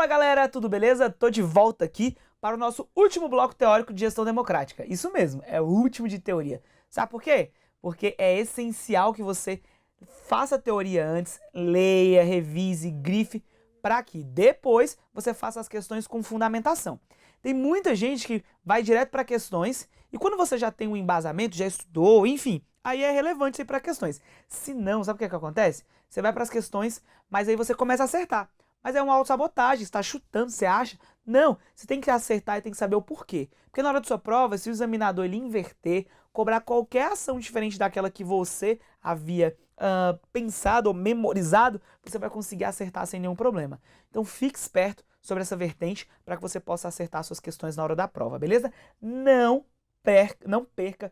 Fala galera, tudo beleza? Tô de volta aqui para o nosso último bloco teórico de gestão democrática. Isso mesmo, é o último de teoria. Sabe por quê? Porque é essencial que você faça a teoria antes, leia, revise, grife, para que depois você faça as questões com fundamentação. Tem muita gente que vai direto para questões e quando você já tem um embasamento, já estudou, enfim, aí é relevante ir para questões. Se não, sabe o que acontece? Você vai para as questões, mas aí você começa a acertar. Mas é uma autossabotagem, você está chutando, você acha? Não, você tem que acertar e tem que saber o porquê. Porque na hora da sua prova, se o examinador ele inverter, cobrar qualquer ação diferente daquela que você havia pensado ou memorizado, você vai conseguir acertar sem nenhum problema. Então fique esperto sobre essa vertente para que você possa acertar suas questões na hora da prova, beleza? Não perca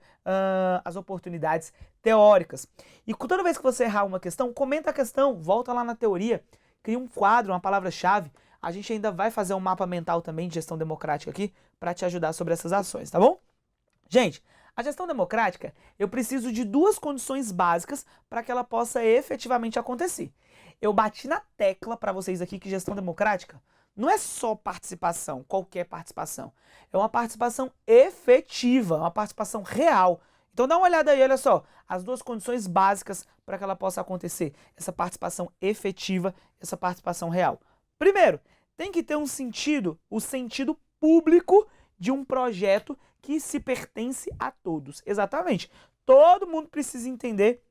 as oportunidades teóricas. E toda vez que você errar uma questão, comenta a questão, volta lá na teoria, cria um quadro, uma palavra-chave. A gente ainda vai fazer um mapa mental também de gestão democrática aqui para te ajudar sobre essas ações, tá bom? Gente, a gestão democrática, eu preciso de duas condições básicas para que ela possa efetivamente acontecer. Eu bati na tecla para vocês aqui que gestão democrática não é só participação, qualquer participação. É uma participação efetiva, uma participação real. Então dá uma olhada aí, olha só, as duas condições básicas para que ela possa acontecer, essa participação efetiva, essa participação real. Primeiro, tem que ter um sentido, o sentido público de um projeto que se pertence a todos. Exatamente. Todo mundo precisa entender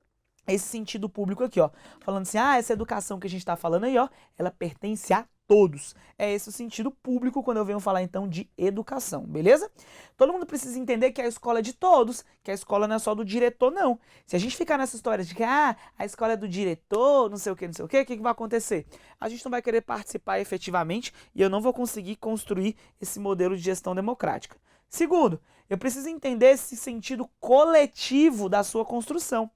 esse sentido público aqui, ó. Falando assim, essa educação que a gente está falando aí, ó, ela pertence a todos. É esse o sentido público quando eu venho falar então de educação, beleza? Todo mundo precisa entender que a escola é de todos, que a escola não é só do diretor, não. Se a gente ficar nessa história de que a escola é do diretor, não sei o que, o que vai acontecer? A gente não vai querer participar efetivamente e eu não vou conseguir construir esse modelo de gestão democrática. Segundo, eu preciso entender esse sentido coletivo da sua construção.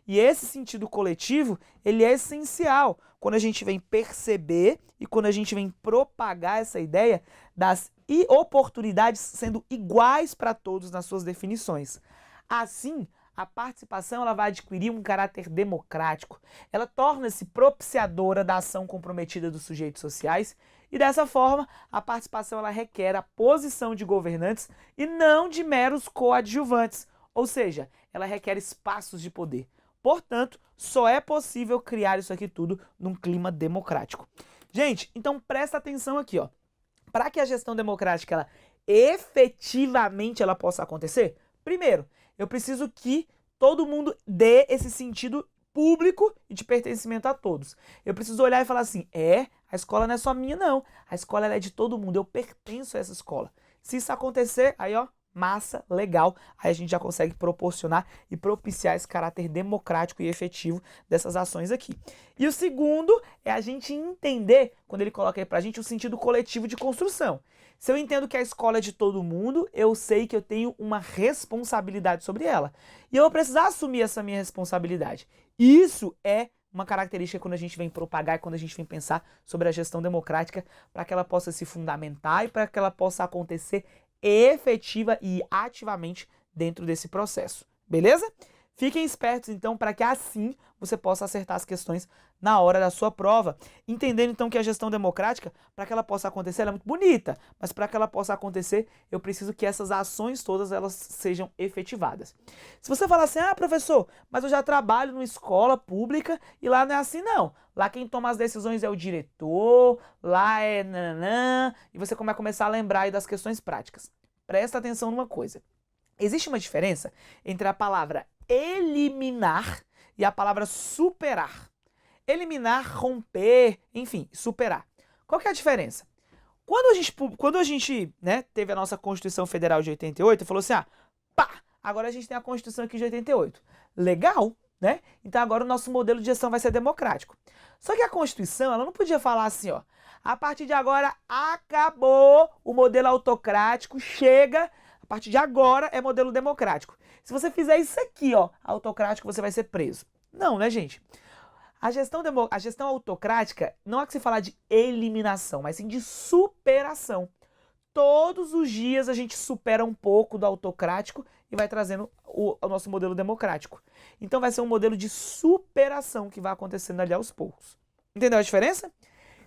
E esse sentido coletivo, ele é essencial quando a gente vem perceber e quando a gente vem propagar essa ideia das oportunidades sendo iguais para todos nas suas definições. Assim, a participação ela vai adquirir um caráter democrático. Ela torna-se propiciadora da ação comprometida dos sujeitos sociais e dessa forma a participação ela requer a posição de governantes e não de meros coadjuvantes, ou seja, ela requer espaços de poder. Portanto, só é possível criar isso aqui tudo num clima democrático. Gente, então presta atenção aqui, ó. Para que a gestão democrática ela efetivamente ela possa acontecer, primeiro, eu preciso que todo mundo dê esse sentido público e de pertencimento a todos. Eu preciso olhar e falar assim, a escola não é só minha não, a escola ela é de todo mundo, eu pertenço a essa escola. Se isso acontecer, aí ó, massa, legal, aí a gente já consegue proporcionar e propiciar esse caráter democrático e efetivo dessas ações aqui. E o segundo é a gente entender, quando ele coloca aí pra gente, o sentido coletivo de construção. Se eu entendo que a escola é de todo mundo, eu sei que eu tenho uma responsabilidade sobre ela. E eu vou precisar assumir essa minha responsabilidade. Isso é uma característica quando a gente vem propagar e quando a gente vem pensar sobre a gestão democrática para que ela possa se fundamentar e para que ela possa acontecer efetiva e ativamente dentro desse processo, beleza? Fiquem espertos então para que assim você possa acertar as questões na hora da sua prova, entendendo então que a gestão democrática, para que ela possa acontecer, ela é muito bonita, mas para que ela possa acontecer, eu preciso que essas ações todas elas sejam efetivadas. Se você falar assim, professor, mas eu já trabalho numa escola pública e lá não é assim não, lá quem toma as decisões é o diretor, lá é nananã, e você vai começar a lembrar aí das questões práticas. Presta atenção numa coisa, existe uma diferença entre a palavra eliminar e a palavra superar. Eliminar, romper, enfim, superar. Qual que é a diferença? Quando a gente teve a nossa Constituição Federal de 88, falou assim, agora a gente tem a Constituição aqui de 88. Legal, né? Então agora o nosso modelo de gestão vai ser democrático. Só que a Constituição, ela não podia falar assim, ó, a partir de agora acabou o modelo autocrático, chega, a partir de agora é modelo democrático. Se você fizer isso aqui, ó, autocrático, você vai ser preso. Não, né, gente? A gestão autocrática não é que se falar de eliminação, mas sim de superação. Todos os dias a gente supera um pouco do autocrático e vai trazendo o nosso modelo democrático. Então vai ser um modelo de superação que vai acontecendo ali aos poucos. Entendeu a diferença?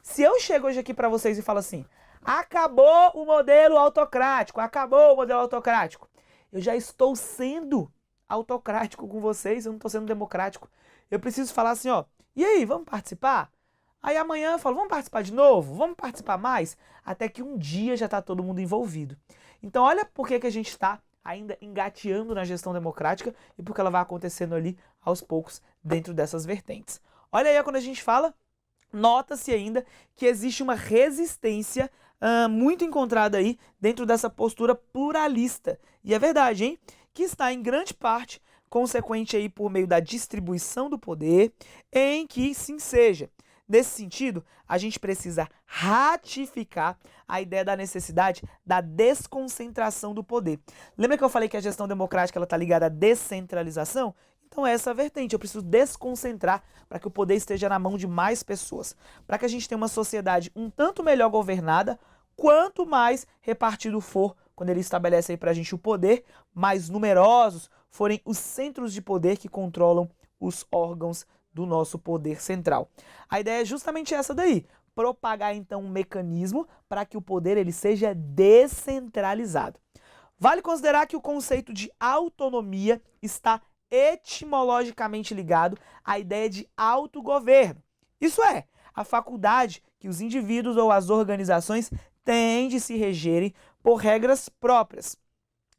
Se eu chego hoje aqui para vocês e falo assim, acabou o modelo autocrático, acabou o modelo autocrático, eu já estou sendo autocrático com vocês, eu não estou sendo democrático. Eu preciso falar assim, ó, e aí, vamos participar? Aí amanhã eu falo, vamos participar de novo? Vamos participar mais? Até que um dia já está todo mundo envolvido. Então olha por que a gente está ainda engateando na gestão democrática e porque ela vai acontecendo ali aos poucos dentro dessas vertentes. Olha aí quando a gente fala, nota-se ainda que existe uma resistência muito encontrada aí dentro dessa postura pluralista. E é verdade, hein? Que está em grande parte consequente aí por meio da distribuição do poder, em que sim seja. Nesse sentido, a gente precisa ratificar a ideia da necessidade da desconcentração do poder. Lembra que eu falei que a gestão democrática está ligada à descentralização? Então é essa a vertente, eu preciso desconcentrar para que o poder esteja na mão de mais pessoas. Para que a gente tenha uma sociedade um tanto melhor governada, quanto mais repartido for, quando ele estabelece aí para a gente o poder, mais numerosos forem os centros de poder que controlam os órgãos do nosso poder central. A ideia é justamente essa daí, propagar então um mecanismo para que o poder ele seja descentralizado. Vale considerar que o conceito de autonomia está etimologicamente ligado à ideia de autogoverno. Isso é, a faculdade que os indivíduos ou as organizações têm de se regerem por regras próprias.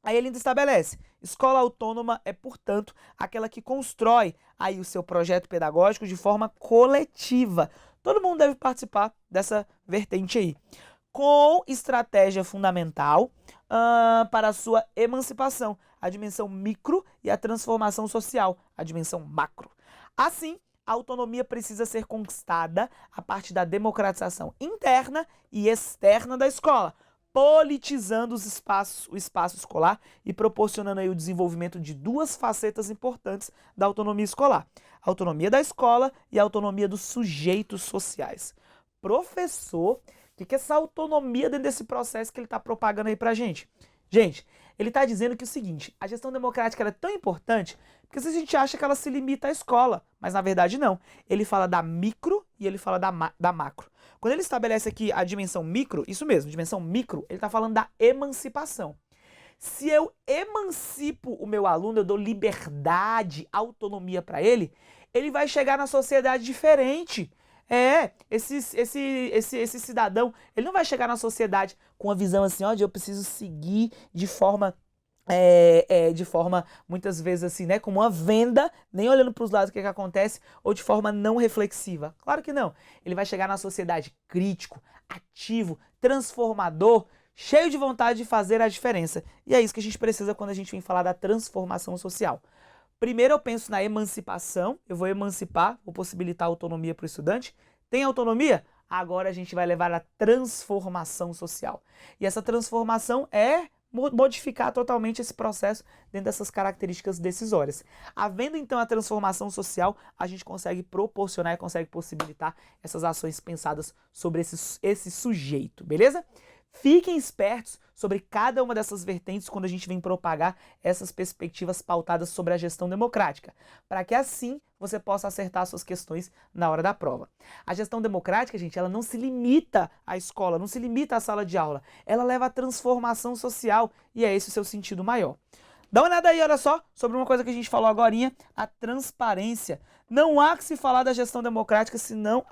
Aí ele ainda estabelece, escola autônoma é, portanto, aquela que constrói aí o seu projeto pedagógico de forma coletiva. Todo mundo deve participar dessa vertente aí, com estratégia fundamental para a sua emancipação, a dimensão micro e a transformação social, a dimensão macro. Assim, a autonomia precisa ser conquistada a partir da democratização interna e externa da escola, politizando o espaço escolar e proporcionando aí o desenvolvimento de duas facetas importantes da autonomia escolar. A autonomia da escola e a autonomia dos sujeitos sociais. Professor, o que é essa autonomia dentro desse processo que ele está propagando aí pra gente? Gente, ele está dizendo que é o seguinte, a gestão democrática ela é tão importante porque a gente acha que ela se limita à escola, mas na verdade não. Ele fala da micro e ele fala da macro. Quando ele estabelece aqui a dimensão micro, isso mesmo, dimensão micro, ele está falando da emancipação. Se eu emancipo o meu aluno, eu dou liberdade, autonomia para ele, ele vai chegar na sociedade diferente. Esse cidadão, ele não vai chegar na sociedade com a visão assim, ó, de eu preciso seguir de forma muitas vezes assim, né, como uma venda, nem olhando para os lados o que acontece, ou de forma não reflexiva. Claro que não. Ele vai chegar na sociedade crítico, ativo, transformador, cheio de vontade de fazer a diferença. E é isso que a gente precisa quando a gente vem falar da transformação social. Primeiro eu penso na emancipação, eu vou emancipar, vou possibilitar autonomia para o estudante. Tem autonomia? Agora a gente vai levar a transformação social. E essa transformação é modificar totalmente esse processo dentro dessas características decisórias. Havendo então a transformação social, a gente consegue proporcionar e consegue possibilitar essas ações pensadas sobre esse sujeito, beleza? Fiquem espertos sobre cada uma dessas vertentes quando a gente vem propagar essas perspectivas pautadas sobre a gestão democrática, para que assim você possa acertar suas questões na hora da prova. A gestão democrática, gente, ela não se limita à escola, não se limita à sala de aula, ela leva à transformação social e é esse o seu sentido maior. Dá uma olhada aí, olha só, sobre uma coisa que a gente falou agorinha, a transparência. Não há que se falar da gestão democrática se não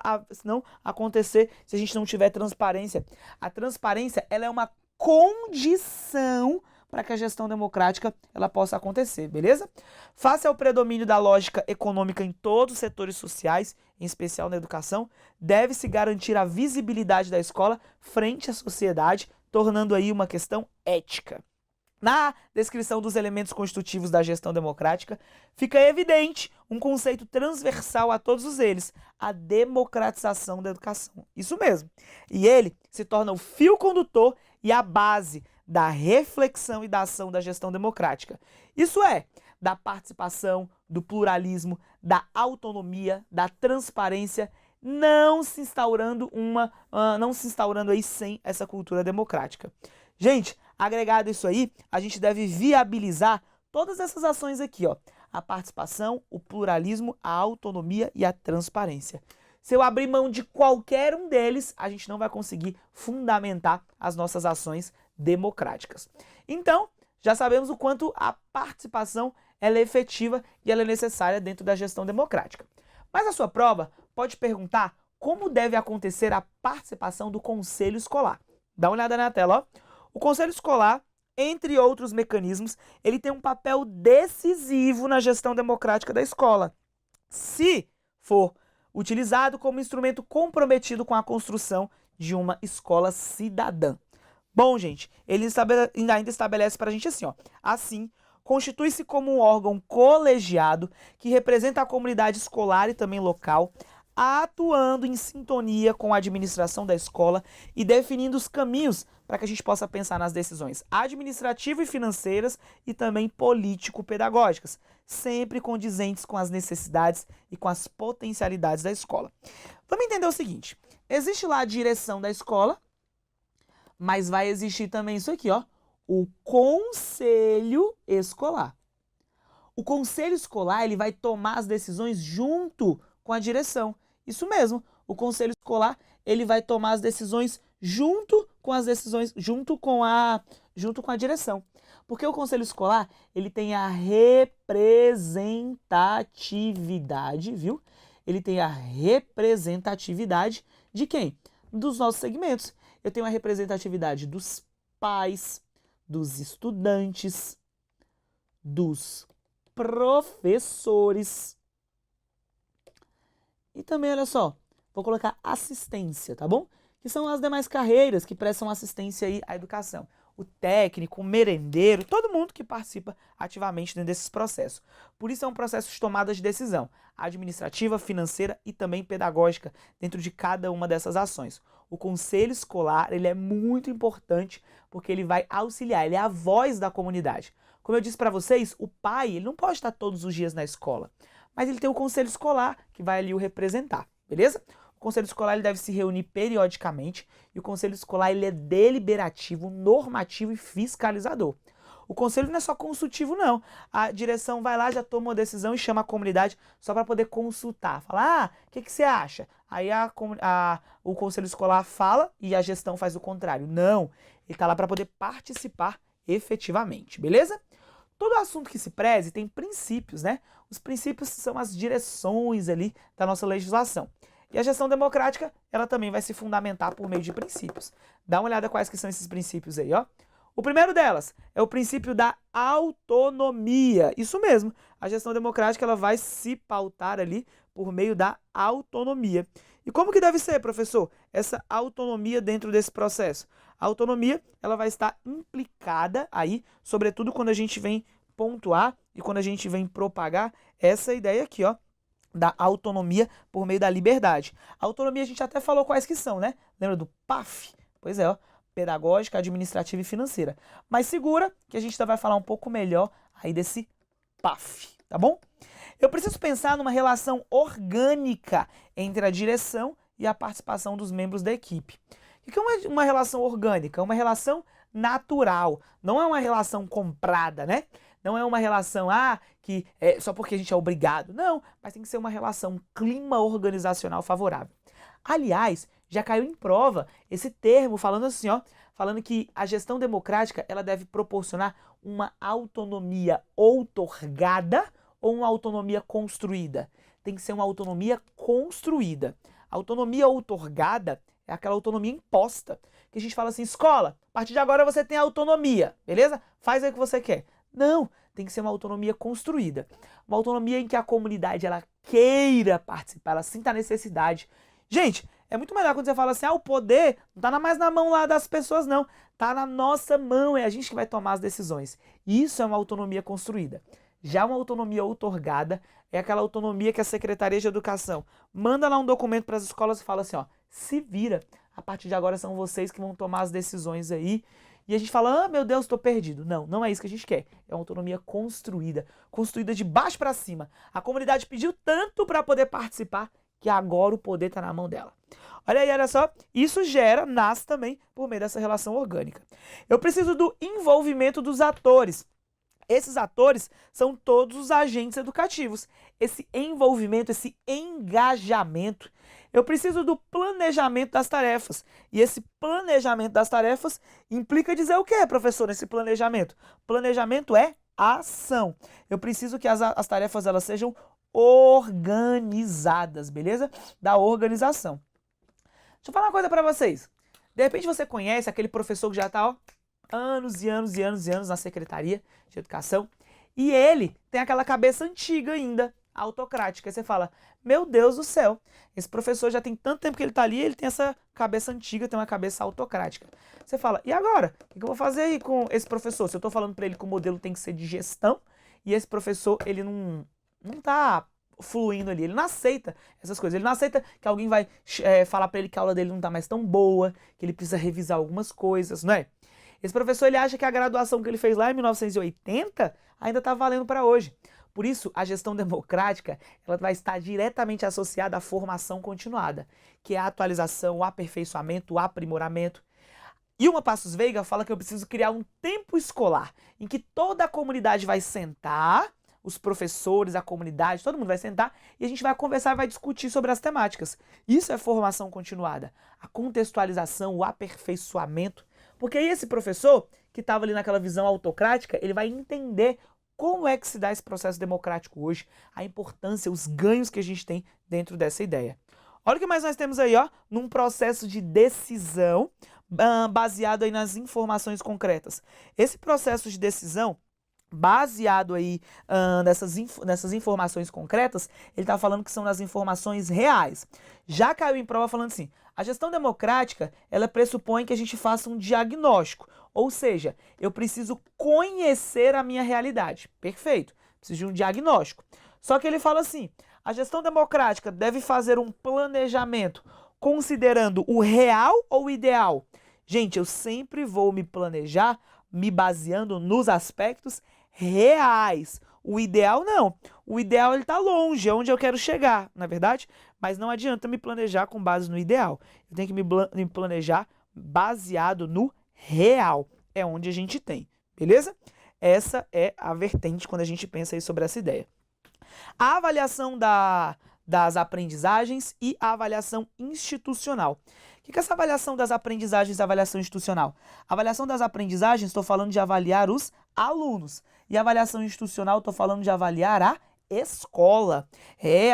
acontecer, se a gente não tiver transparência. A transparência, ela é uma condição para que a gestão democrática ela possa acontecer, beleza? Face ao predomínio da lógica econômica em todos os setores sociais, em especial na educação, deve-se garantir a visibilidade da escola frente à sociedade, tornando aí uma questão ética. Na descrição dos elementos constitutivos da gestão democrática, fica evidente um conceito transversal a todos eles, a democratização da educação. Isso mesmo. E ele se torna o fio condutor e a base da reflexão e da ação da gestão democrática. Isso é, da participação, do pluralismo, da autonomia, da transparência, não se instaurando aí sem essa cultura democrática. Gente, agregado isso aí, a gente deve viabilizar todas essas ações aqui, ó. A participação, o pluralismo, a autonomia e a transparência. Se eu abrir mão de qualquer um deles, a gente não vai conseguir fundamentar as nossas ações democráticas. Então, já sabemos o quanto a participação ela é efetiva e ela é necessária dentro da gestão democrática. Mas a sua prova pode perguntar como deve acontecer a participação do conselho escolar. Dá uma olhada na tela, ó. O conselho escolar, entre outros mecanismos, ele tem um papel decisivo na gestão democrática da escola, se for utilizado como instrumento comprometido com a construção de uma escola cidadã. Bom, gente, ele ainda estabelece para a gente assim, ó. Assim, constitui-se como um órgão colegiado que representa a comunidade escolar e também local, atuando em sintonia com a administração da escola e definindo os caminhos para que a gente possa pensar nas decisões administrativas e financeiras e também político-pedagógicas, sempre condizentes com as necessidades e com as potencialidades da escola. Vamos entender o seguinte, existe lá a direção da escola, mas vai existir também isso aqui, ó, o conselho escolar. O conselho escolar, ele vai tomar as decisões junto com a direção. Isso mesmo, o conselho escolar, ele vai tomar as decisões junto com a direção. Porque o conselho escolar, ele tem a representatividade, viu? Ele tem a representatividade de quem? Dos nossos segmentos. Eu tenho a representatividade dos pais, dos estudantes, dos professores. E também, olha só, vou colocar assistência, tá bom? Que são as demais carreiras que prestam assistência aí à educação. O técnico, o merendeiro, todo mundo que participa ativamente dentro desses processos. Por isso é um processo de tomada de decisão administrativa, financeira e também pedagógica dentro de cada uma dessas ações. O conselho escolar, ele é muito importante porque ele vai auxiliar, ele é a voz da comunidade. Como eu disse para vocês, o pai, ele não pode estar todos os dias na escola, mas ele tem o conselho escolar que vai ali o representar, beleza? O conselho escolar ele deve se reunir periodicamente e o conselho escolar ele é deliberativo, normativo e fiscalizador. O conselho não é só consultivo, não. A direção vai lá, já toma uma decisão e chama a comunidade só para poder consultar. Fala, o que você acha? Aí o conselho escolar fala e a gestão faz o contrário. Não, ele está lá para poder participar efetivamente, beleza? Todo assunto que se preze tem princípios, né? Os princípios são as direções ali da nossa legislação. E a gestão democrática, ela também vai se fundamentar por meio de princípios. Dá uma olhada quais que são esses princípios aí, ó. O primeiro delas é o princípio da autonomia. Isso mesmo, a gestão democrática ela vai se pautar ali por meio da autonomia. E como que deve ser, professor, essa autonomia dentro desse processo? A autonomia ela vai estar implicada aí, sobretudo quando a gente vem pontuar e quando a gente vem propagar essa ideia aqui, ó, da autonomia por meio da liberdade. A autonomia a gente até falou quais que são, né? Lembra do PAF? Pois é, ó. Pedagógica, administrativa e financeira. Mas segura que a gente ainda vai falar um pouco melhor aí desse PAF, tá bom? Eu preciso pensar numa relação orgânica entre a direção e a participação dos membros da equipe. O que é uma relação orgânica? É uma relação natural, não é uma relação comprada, né? Não é uma relação, que é só porque a gente é obrigado. Não, mas tem que ser uma relação, um clima organizacional favorável. Aliás, já caiu em prova esse termo falando assim, ó, falando que a gestão democrática ela deve proporcionar uma autonomia outorgada ou uma autonomia construída. Tem que ser uma autonomia construída. A autonomia outorgada é aquela autonomia imposta, que a gente fala assim, escola, a partir de agora você tem autonomia, beleza? Faz aí o que você quer. Não, tem que ser uma autonomia construída. Uma autonomia em que a comunidade ela queira participar, ela sinta a necessidade. Gente, é muito melhor quando você fala assim, o poder não tá mais na mão lá das pessoas, não. Tá na nossa mão, é a gente que vai tomar as decisões. Isso é uma autonomia construída. Já uma autonomia outorgada é aquela autonomia que a Secretaria de Educação manda lá um documento para as escolas e fala assim, se vira. A partir de agora são vocês que vão tomar as decisões aí. E a gente fala, meu Deus, estou perdido. Não, não é isso que a gente quer. É uma autonomia construída, construída de baixo para cima. A comunidade pediu tanto para poder participar que agora o poder está na mão dela. Olha aí, olha só, isso nasce também por meio dessa relação orgânica. Eu preciso do envolvimento dos atores. Esses atores são todos os agentes educativos. Esse envolvimento, esse engajamento, Eu preciso do planejamento das tarefas. E esse planejamento das tarefas implica dizer o quê, professor, nesse planejamento? Planejamento é ação. Eu preciso que as tarefas elas sejam organizadas, beleza? Da organização. Deixa eu falar uma coisa para vocês. De repente você conhece aquele professor que já está anos e anos e anos e anos na Secretaria de Educação e ele tem aquela cabeça antiga ainda, autocrática. Aí você fala, meu Deus do céu, esse professor já tem tanto tempo que ele está ali, ele tem essa cabeça antiga, tem uma cabeça autocrática. Você fala, e agora? O que eu vou fazer aí com esse professor? Se eu estou falando para ele que o modelo tem que ser de gestão e esse professor, ele não está fluindo ali, ele não aceita essas coisas, ele não aceita que alguém vai falar para ele que a aula dele não tá mais tão boa, que ele precisa revisar algumas coisas, não é? Esse professor, ele acha que a graduação que ele fez lá em 1980 ainda tá valendo para hoje. Por isso, a gestão democrática, ela vai estar diretamente associada à formação continuada, que é a atualização, o aperfeiçoamento, o aprimoramento. E uma Passos Veiga fala que eu preciso criar um tempo escolar, em que toda a comunidade vai sentar, os professores, a comunidade, todo mundo vai sentar e a gente vai conversar e vai discutir sobre as temáticas. Isso é formação continuada, a contextualização, o aperfeiçoamento. Porque aí esse professor, que estava ali naquela visão autocrática, ele vai entender como é que se dá esse processo democrático hoje, a importância, os ganhos que a gente tem dentro dessa ideia. Olha o que mais nós temos aí, ó, num processo de decisão baseado aí nas informações concretas. Esse processo de decisão baseado aí nessas informações concretas, ele está falando que são nas informações reais. Já caiu em prova falando assim, a gestão democrática, ela pressupõe que a gente faça um diagnóstico, ou seja, eu preciso conhecer a minha realidade. Perfeito, preciso de um diagnóstico. Só que ele fala assim, a gestão democrática deve fazer um planejamento considerando o real ou o ideal? Gente, eu sempre vou me planejar me baseando nos aspectos reais. O ideal não. O ideal ele está longe, é onde eu quero chegar, na verdade? Mas não adianta me planejar com base no ideal. Eu tenho que me planejar baseado no real. É onde a gente tem, beleza? Essa é a vertente quando a gente pensa aí sobre essa ideia. A avaliação das aprendizagens e a avaliação institucional. O que é essa avaliação das aprendizagens e avaliação institucional? A avaliação das aprendizagens, estou falando de avaliar os alunos. E a avaliação institucional, estou falando de avaliar a escola.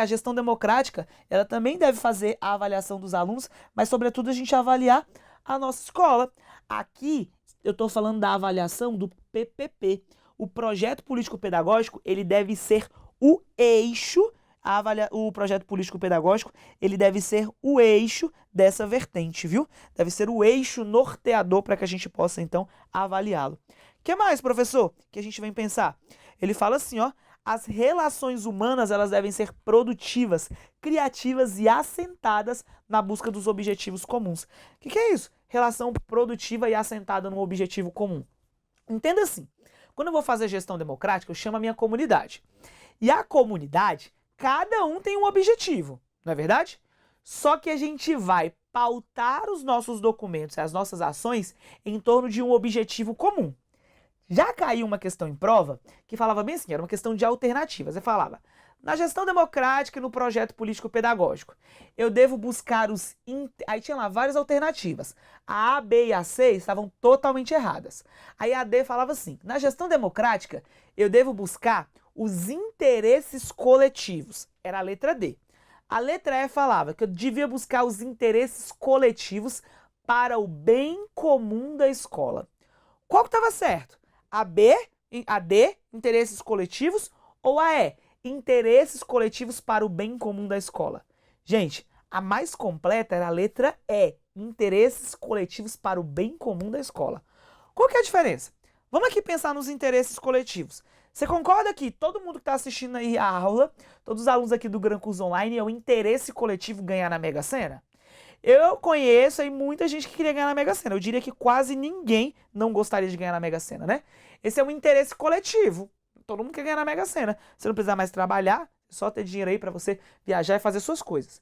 A gestão democrática, ela também deve fazer a avaliação dos alunos, mas sobretudo a gente avaliar a nossa escola. Aqui, eu estou falando da avaliação do PPP. O projeto político-pedagógico, ele deve ser o eixo, o projeto político-pedagógico, ele deve ser o eixo dessa vertente, viu? Deve ser o eixo norteador para que a gente possa, então, avaliá-lo. O que mais, professor, que a gente vem pensar? Ele fala assim, ó, as relações humanas, elas devem ser produtivas, criativas e assentadas na busca dos objetivos comuns. O que é isso? Relação produtiva e assentada num objetivo comum. Entenda assim, quando eu vou fazer gestão democrática, eu chamo a minha comunidade. E a comunidade, cada um tem um objetivo, não é verdade? Só que a gente vai pautar os nossos documentos e as nossas ações em torno de um objetivo comum. Já caiu uma questão em prova que falava bem assim, era uma questão de alternativas. Ele falava, na gestão democrática e no projeto político-pedagógico, eu devo buscar os... Aí tinha lá várias alternativas. A A, B e a C estavam totalmente erradas. Aí a D falava assim, na gestão democrática, eu devo buscar os interesses coletivos. Era a letra D. A letra E falava que eu devia buscar os interesses coletivos para o bem comum da escola. Qual que estava certo? A B, a D, interesses coletivos, ou a E, interesses coletivos para o bem comum da escola? Gente, a mais completa era a letra E, interesses coletivos para o bem comum da escola. Qual que é a diferença? Vamos aqui pensar nos interesses coletivos. Você concorda que todo mundo que está assistindo aí a aula, todos os alunos aqui do Gran Curso Online, é o interesse coletivo ganhar na Mega Sena? Eu conheço aí muita gente que queria ganhar na Mega Sena. Eu diria que quase ninguém não gostaria de ganhar na Mega Sena, né? Esse é um interesse coletivo. Todo mundo quer ganhar na Mega Sena. Você não precisa mais trabalhar, só ter dinheiro aí para você viajar e fazer suas coisas.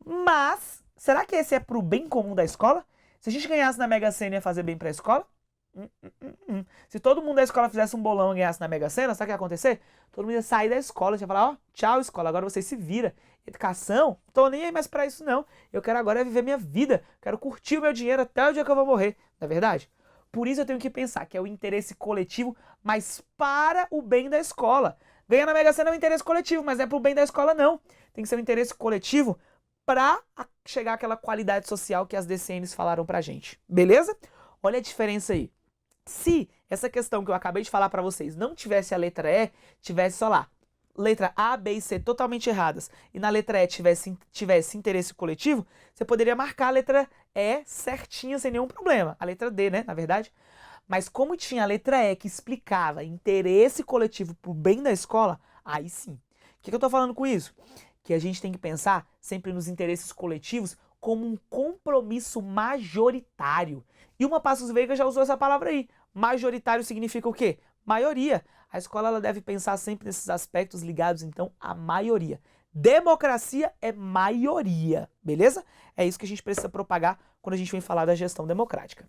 Mas, será que esse é pro bem comum da escola? Se a gente ganhasse na Mega Sena, ia fazer bem para a escola? Se todo mundo da escola fizesse um bolão e ganhasse na Mega Sena, sabe o que ia acontecer? Todo mundo ia sair da escola, ia falar, ó, tchau escola, agora você se vira. Educação, tô nem aí mais pra isso não. Eu quero agora viver minha vida, quero curtir o meu dinheiro até o dia que eu vou morrer, não é verdade? Por isso eu tenho que pensar que é o interesse coletivo, mas para o bem da escola. Ganhar na Mega Sena é um interesse coletivo, mas não é pro bem da escola não. Tem que ser um interesse coletivo para chegar àquela qualidade social que as DCNs falaram pra gente. Beleza? Olha a diferença aí. Se essa questão que eu acabei de falar pra vocês não tivesse a letra E, tivesse só lá, letra A, B e C totalmente erradas, e na letra E tivesse interesse coletivo, você poderia marcar a letra E certinha sem nenhum problema. A letra D, né, na verdade. Mas como tinha a letra E que explicava interesse coletivo pro bem da escola, aí sim. O que eu tô falando com isso? Que a gente tem que pensar sempre nos interesses coletivos como um compromisso majoritário. E uma Passos Veiga já usou essa palavra aí. Majoritário significa o quê? Maioria. A escola ela deve pensar sempre nesses aspectos ligados, então, à maioria. Democracia é maioria, beleza? É isso que a gente precisa propagar quando a gente vem falar da gestão democrática.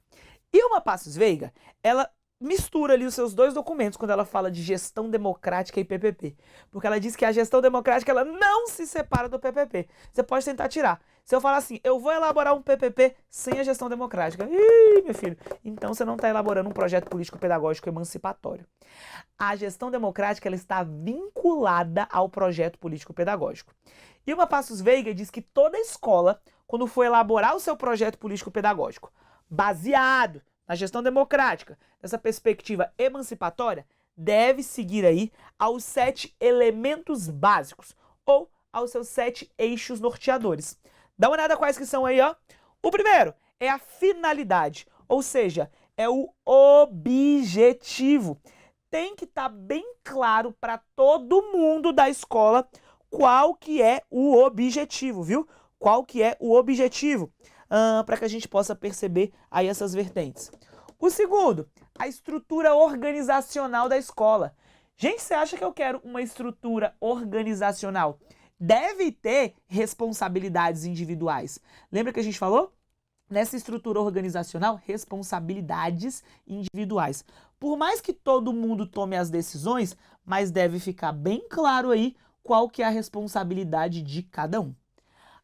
E uma Passos Veiga, ela mistura ali os seus dois documentos quando ela fala de gestão democrática e PPP. Porque ela diz que a gestão democrática ela não se separa do PPP. Você pode tentar tirar. Se eu falar assim, eu vou elaborar um PPP sem a gestão democrática. Ih, meu filho, então você não está elaborando um projeto político-pedagógico emancipatório. A gestão democrática ela está vinculada ao projeto político-pedagógico. E uma Passos Veiga diz que toda escola, quando for elaborar o seu projeto político-pedagógico, baseado na gestão democrática, nessa perspectiva emancipatória, deve seguir aí aos 7 elementos básicos, ou aos seus 7 eixos norteadores. Dá uma olhada quais que são aí, ó. O primeiro é a finalidade, ou seja, é o objetivo. Tem que estar bem claro para todo mundo da escola qual que é o objetivo, viu? Qual que é o objetivo, para que a gente possa perceber aí essas vertentes. O segundo, a estrutura organizacional da escola. Gente, você acha que eu quero uma estrutura organizacional? Deve ter responsabilidades individuais. Lembra que a gente falou? Nessa estrutura organizacional, responsabilidades individuais. Por mais que todo mundo tome as decisões, mas deve ficar bem claro aí qual que é a responsabilidade de cada um.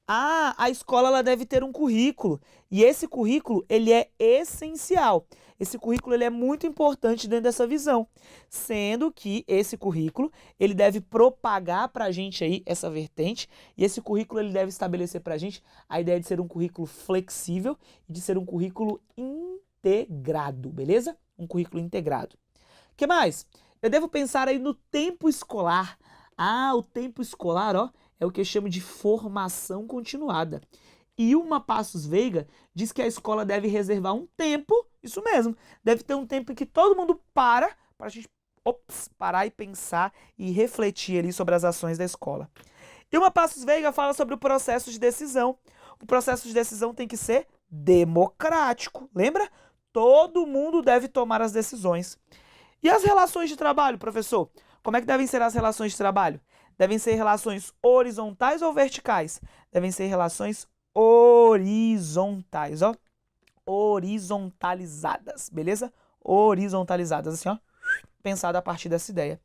A escola ela deve ter um currículo, e esse currículo ele é essencial. Esse currículo ele é muito importante dentro dessa visão, sendo que esse currículo ele deve propagar para a gente aí essa vertente, e esse currículo ele deve estabelecer para a gente a ideia de ser um currículo flexível e de ser um currículo integrado, beleza? Um currículo integrado. O que mais? Eu devo pensar aí no tempo escolar. O tempo escolar, ó, é o que eu chamo de formação continuada. E uma Passos Veiga diz que a escola deve reservar um tempo, isso mesmo, deve ter um tempo em que todo mundo para a gente parar e pensar e refletir ali sobre as ações da escola. E uma Passos Veiga fala sobre o processo de decisão. O processo de decisão tem que ser democrático, lembra? Todo mundo deve tomar as decisões. E as relações de trabalho, professor? Como é que devem ser as relações de trabalho? Devem ser relações horizontais ou verticais? Devem ser relações horizontais, ó. Horizontalizadas, beleza? Horizontalizadas, assim, ó. Pensada a partir dessa ideia.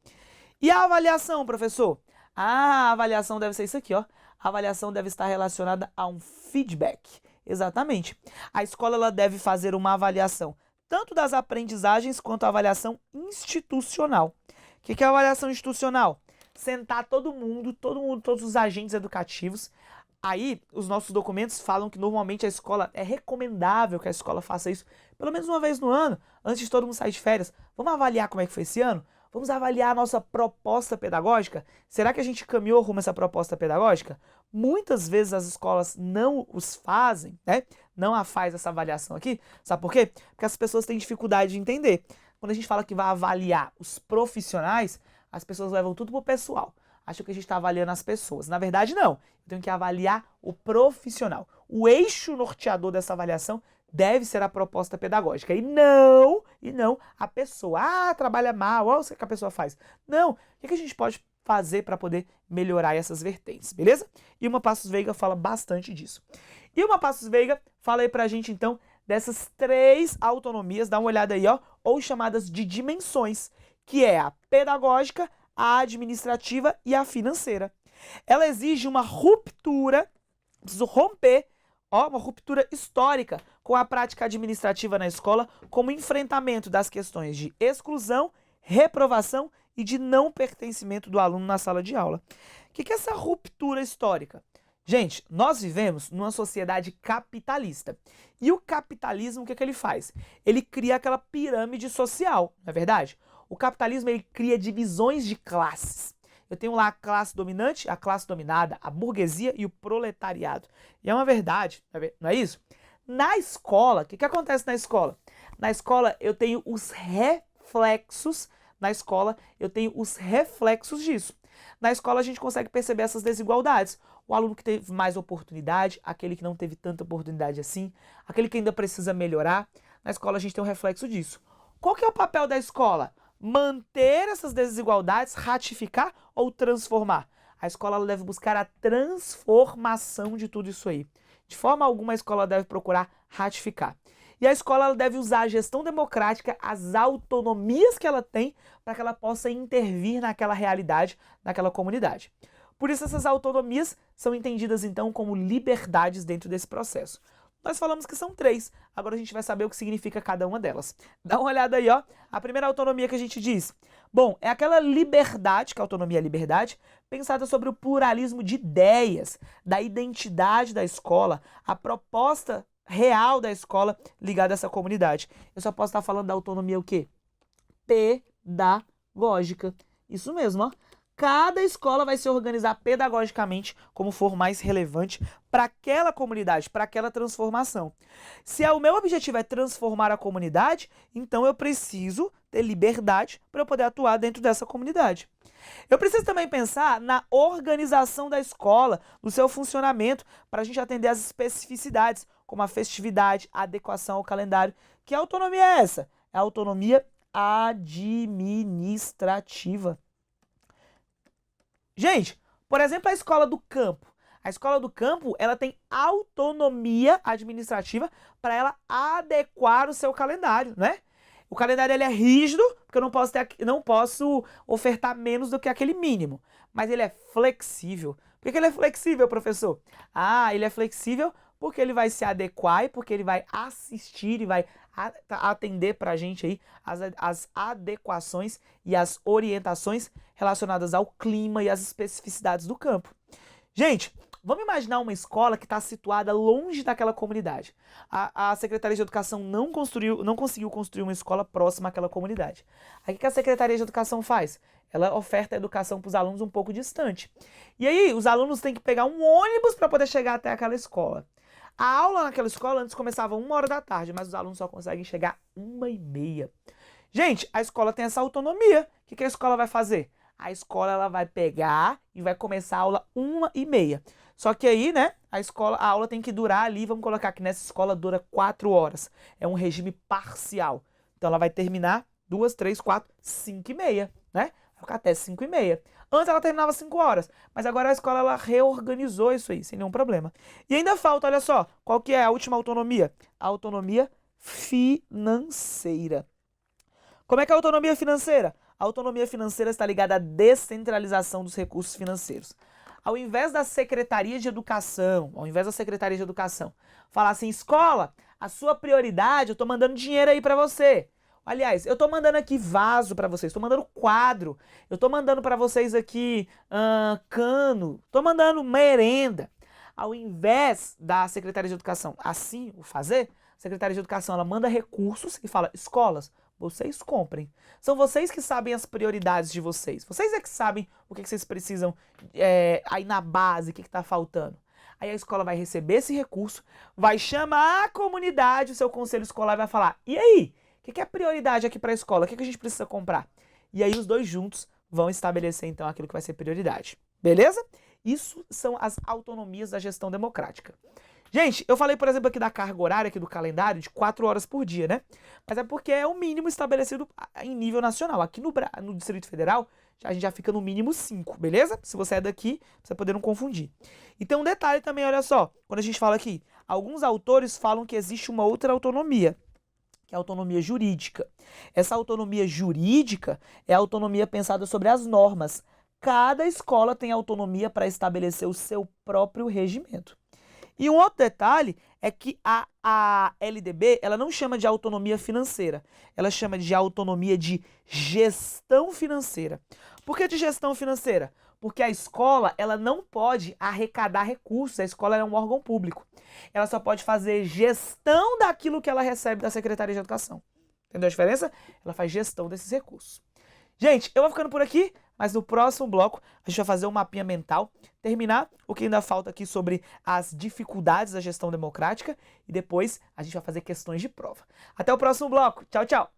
E a avaliação, professor? A avaliação deve ser isso aqui, ó. A avaliação deve estar relacionada a um feedback. Exatamente. A escola ela deve fazer uma avaliação tanto das aprendizagens quanto a avaliação institucional. O que é a avaliação institucional? Sentar todo mundo, todos os agentes educativos. Aí, os nossos documentos falam que normalmente a escola, é recomendável que a escola faça isso pelo menos uma vez no ano, antes de todo mundo sair de férias. Vamos avaliar como é que foi esse ano? Vamos avaliar a nossa proposta pedagógica? Será que a gente caminhou rumo a essa proposta pedagógica? Muitas vezes as escolas não os fazem, né? Não a faz essa avaliação aqui. Sabe por quê? Porque as pessoas têm dificuldade de entender. Quando a gente fala que vai avaliar os profissionais, as pessoas levam tudo pro pessoal. Acham que a gente está avaliando as pessoas. Na verdade, não. Eu tenho que avaliar o profissional. O eixo norteador dessa avaliação deve ser a proposta pedagógica. E não a pessoa. Trabalha mal, olha o que a pessoa faz. Não. O que a gente pode fazer para poder melhorar essas vertentes, beleza? E uma Passos Veiga fala bastante disso. E uma Passos Veiga fala aí pra gente, então, dessas 3 autonomias, dá uma olhada aí, ó, ou chamadas de dimensões, que é a pedagógica, a administrativa e a financeira. Ela exige uma ruptura, preciso romper, uma ruptura histórica com a prática administrativa na escola como enfrentamento das questões de exclusão, reprovação e de não pertencimento do aluno na sala de aula. O que é essa ruptura histórica? Gente, nós vivemos numa sociedade capitalista. E o capitalismo, o que ele faz? Ele cria aquela pirâmide social, não é verdade? O capitalismo, ele cria divisões de classes. Eu tenho lá a classe dominante, a classe dominada, a burguesia e o proletariado. E é uma verdade, não é isso? Na escola, o que acontece na escola? Na escola eu tenho os reflexos, disso. Na escola a gente consegue perceber essas desigualdades. O aluno que teve mais oportunidade, aquele que não teve tanta oportunidade assim, aquele que ainda precisa melhorar. Na escola a gente tem um reflexo disso. Qual que é o papel da escola? Manter essas desigualdades, ratificar ou transformar? A escola deve buscar a transformação de tudo isso aí. De forma alguma a escola deve procurar ratificar. E a escola deve usar a gestão democrática, as autonomias que ela tem, para que ela possa intervir naquela realidade, naquela comunidade. Por isso essas autonomias são entendidas então como liberdades dentro desse processo. Nós falamos que são 3, agora a gente vai saber o que significa cada uma delas. Dá uma olhada aí, a primeira autonomia que a gente diz. Bom, é aquela liberdade, que a autonomia é liberdade, pensada sobre o pluralismo de ideias, da identidade da escola, a proposta real da escola ligada a essa comunidade. Eu só posso estar falando da autonomia o quê? Pedagógica. Isso mesmo, Cada escola vai se organizar pedagogicamente como for mais relevante para aquela comunidade, para aquela transformação. Se o meu objetivo é transformar a comunidade, então eu preciso ter liberdade para eu poder atuar dentro dessa comunidade. Eu preciso também pensar na organização da escola, no seu funcionamento, para a gente atender às especificidades, como a festividade, a adequação ao calendário. Que autonomia é essa? É a autonomia administrativa. Gente, por exemplo, a escola do campo. A escola do campo, ela tem autonomia administrativa para ela adequar o seu calendário, né? O calendário ele é rígido, porque eu não posso ofertar menos do que aquele mínimo. Mas ele é flexível. Por que ele é flexível, professor? Ele é flexível porque ele vai se adequar e porque ele vai assistir e vai atender para a gente aí as adequações e as orientações relacionadas ao clima e às especificidades do campo. Gente, vamos imaginar uma escola que está situada longe daquela comunidade. A Secretaria de Educação não conseguiu construir uma escola próxima àquela comunidade. Aí o que a Secretaria de Educação faz? Ela oferta educação para os alunos um pouco distante. E aí os alunos têm que pegar um ônibus para poder chegar até aquela escola. A aula naquela escola antes começava 1h da tarde, mas os alunos só conseguem chegar 1h30. Gente, a escola tem essa autonomia. O que a escola vai fazer? A escola ela vai pegar e vai começar a aula 1h30. Só que aí, né, a aula tem que durar ali, vamos colocar que nessa escola dura 4 horas. É um regime parcial. Então ela vai terminar 2, 3, 4, 5h30, né? Vai ficar até 5h30. Antes ela terminava 5 horas, mas agora a escola ela reorganizou isso aí, sem nenhum problema. E ainda falta, olha só, qual que é a última autonomia? A autonomia financeira. Como é que é a autonomia financeira? A autonomia financeira está ligada à descentralização dos recursos financeiros. Ao invés da Secretaria de Educação, falar assim, escola, a sua prioridade, eu estou mandando dinheiro aí para você. Aliás, eu estou mandando aqui vaso para vocês, estou mandando quadro, eu estou mandando para vocês aqui cano, estou mandando merenda. Ao invés da Secretaria de Educação assim o fazer, a Secretaria de Educação ela manda recursos e fala, escolas, vocês comprem. São vocês que sabem as prioridades de vocês. Vocês é que sabem o que vocês precisam aí na base, o que está faltando. Aí a escola vai receber esse recurso, vai chamar a comunidade, o seu conselho escolar vai falar, e aí? O que é prioridade aqui para a escola? O que a gente precisa comprar? E aí os dois juntos vão estabelecer então aquilo que vai ser prioridade. Beleza? Isso são as autonomias da gestão democrática. Gente, eu falei, por exemplo, aqui da carga horária, aqui do calendário, de 4 horas por dia, né? Mas é porque é o mínimo estabelecido em nível nacional. Aqui no Distrito Federal, a gente já fica no mínimo 5, beleza? Se você é daqui, pra você poder não confundir. E tem um detalhe também, olha só. Quando a gente fala aqui, alguns autores falam que existe uma outra autonomia, que é a autonomia jurídica. Essa autonomia jurídica é a autonomia pensada sobre as normas. cada escola tem autonomia para estabelecer o seu próprio regimento. E um outro detalhe é que a LDB, ela não chama de autonomia financeira, ela chama de autonomia de gestão financeira. Por que de gestão financeira? Porque a escola, ela não pode arrecadar recursos, a escola é um órgão público. Ela só pode fazer gestão daquilo que ela recebe da Secretaria de Educação. Entendeu a diferença? Ela faz gestão desses recursos. Gente, eu vou ficando por aqui, mas no próximo bloco a gente vai fazer um mapinha mental, terminar o que ainda falta aqui sobre as dificuldades da gestão democrática e depois a gente vai fazer questões de prova. Até o próximo bloco. Tchau, tchau!